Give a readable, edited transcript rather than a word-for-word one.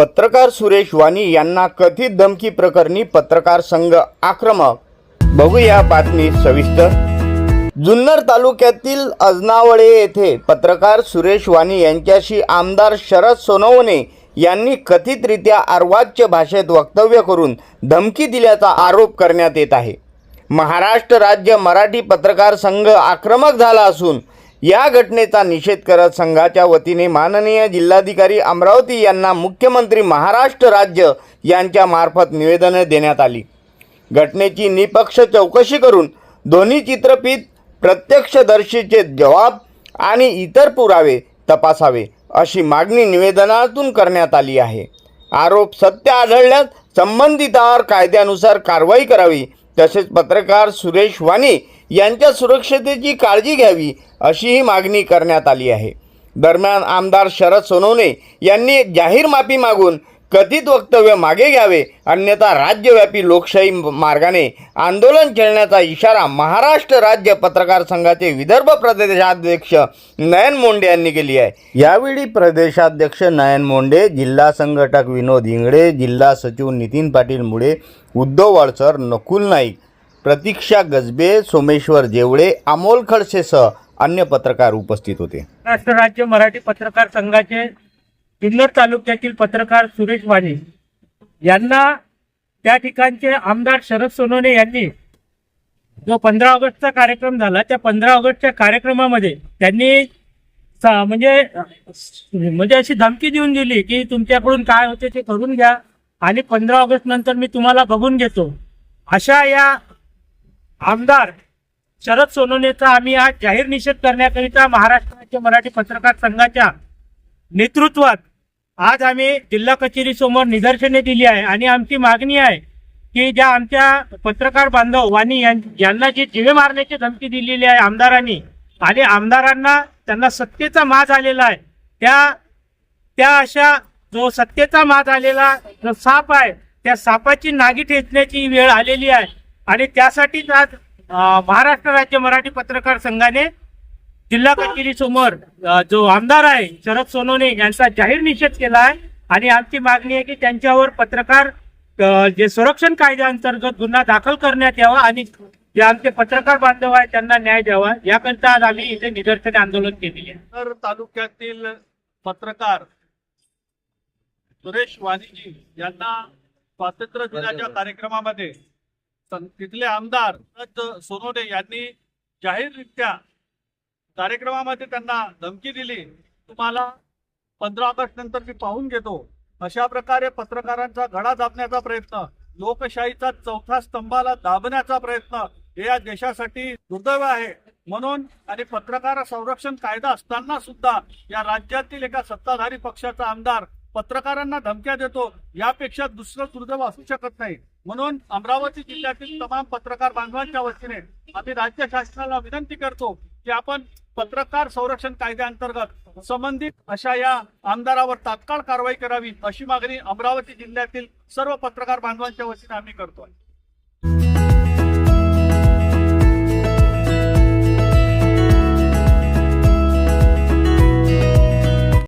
पत्रकार सुरेश वाणी यांना कथित धमकी प्रकरणी पत्रकार संघ आक्रमक। बघूया बातमी सविस्तर। जुन्नर तालुक्यातील अजनावळे येथे पत्रकार सुरेश वाणी यांच्याशी आमदार शरद सोनवणे यांनी कथितरित्या अर्वाच्य भाषेत वक्तव्य करून धमकी दिल्याचा आरोप करण्यात येत आहे। महाराष्ट्र राज्य मराठी पत्रकार संघ आक्रमक झाला असून या घटनेचा निषेध करत संघाच्या वतीने माननीय जिल्हाधिकारी अमरावती यांना मुख्यमंत्री महाराष्ट्र राज्य यांच्या मार्फत निवेदन देण्यात आली। घटनेची निपक्ष चौकशी करून दोन्ही चित्रफित प्रत्यक्षदर्शीचे जबाब आणि इतर पुरावे तपासावे अशी मागणी निवेदनातून करण्यात आली आहे। आरोप सत्य आढळल्यास संबंधितांवर कायद्यानुसार कारवाई करावी, तसेच पत्रकार सुरेश वाणी यांच्या सुरक्षेची काळजी घ्यावी अशीही मागणी करण्यात आली आहे। दरम्यान आमदार शरद सोनवणे यांनी एक जाहीर माफी मागून कथित वक्तव्य मागे घ्यावे, अन्यथा राज्यव्यापी लोकशाही मार्गाने आंदोलन छेडण्याचा इशारा महाराष्ट्र राज्य पत्रकार संघाचे विदर्भ प्रदेशाध्यक्ष नयन मोंडे यांनी केली आहे। यावेळी प्रदेशाध्यक्ष नयन मोंडे, जिल्हा संघटक विनोद इंगळे, जिल्हा सचिव नितीन पाटील मुळे, उद्धव वाळसर, नकुल नाईक, प्रतीक्षा गजबे, सोमेश्वर जेवळे, अमोल खडसेसह अन्य पत्रकार उपस्थित होते। महाराष्ट्र राज्य मराठी पत्रकार संघाचे जुन्नर तालुक्यातील पत्रकार सुरेश वाणी यांना त्या ठिकाणचे आमदार शरद सोनवणे यांनी जो 15 ऑगस्टचा कार्यक्रम झाला, त्या 15 ऑगस्टच्या कार्यक्रमामध्ये त्यांनी म्हणजे अशी धमकी देऊन दिली की तुमच्याकडून काय होते ते करून घ्या आणि 15 ऑगस्ट नंतर मी तुम्हाला बघून घेतो। अशा या आमदार शरद सोनवणेचा आम्ही आज जाहीर निषेध करण्याकरिता महाराष्ट्र राज्य मराठी पत्रकार संघाच्या नेतृत्वात आज आम्ही जिल्हा कचेरी समोर निदर्शने दिली आहे आणि आमची मागणी आहे की ज्या आमच्या पत्रकार बांधव वाणी यांना जी जीवे मारण्याची धमकी दिलेली आहे आमदारांनी, आणि आमदारांना त्यांना सत्तेचा माज आलेला आहे, त्या अशा जो सत्तेचा माज आलेला जो साप आहे त्या सापाची नागी ठेचण्याची वेळ आलेली आहे आणि त्यासाठीच आज महाराष्ट्र राज्य मराठी पत्रकार संघाने जिल्हा कचेरी समोर जो आमदार आहे शरद सोनवणे यांचा जाहीर निषेध केला आहे आणि आमची मागणी आहे की त्यांच्यावर पत्रकार जे संरक्षण कायद्याअंतर्गत गुन्हा दाखल करण्यात यावा आणि जे आमचे पत्रकार बांधव आहेत त्यांना न्याय द्यावा, याकरिता आज आम्ही इथे निदर्शने आंदोलन केलेले आहे। तर तालुक्यातील पत्रकार सुरेश वाणीजी यांना स्वातंत्र्य दिनाच्या कार्यक्रमामध्ये तिथले आमदार सोनवणे यांनी जाहीररित्या कार्यक्रमामध्ये त्यांना धमकी दिली, तुम्हाला 15 ऑगस्ट नंतर मी पाहून घेतो, अशा प्रकारे पत्रकारांचा घडा दाबण्याचा प्रयत्न, लोकशाहीचा चौथा स्तंभाला दाबण्याचा प्रयत्न हे या देशासाठी दुर्दैव आहे। म्हणून आणि पत्रकार संरक्षण कायदा असताना सुद्धा या राज्यातील एका सत्ताधारी पक्षाचा आमदार पत्रकारांना धमक्या देतो, यापेक्षा दुसरं दुर्दैव असू शकत नाही। म्हणून अमरावती जिल्ह्यातील तमाम पत्रकार बांधवांच्या वतीने आम्ही राज्य शासनाला विनंती करतो की आपण पत्रकार संरक्षण कायद्याअंतर्गत संबंधित अशा या आमदारावर तात्काळ कारवाई करावी अशी मागणी अमरावती जिल्ह्यातील सर्व पत्रकार बांधवांच्या वतीने आम्ही करतोय।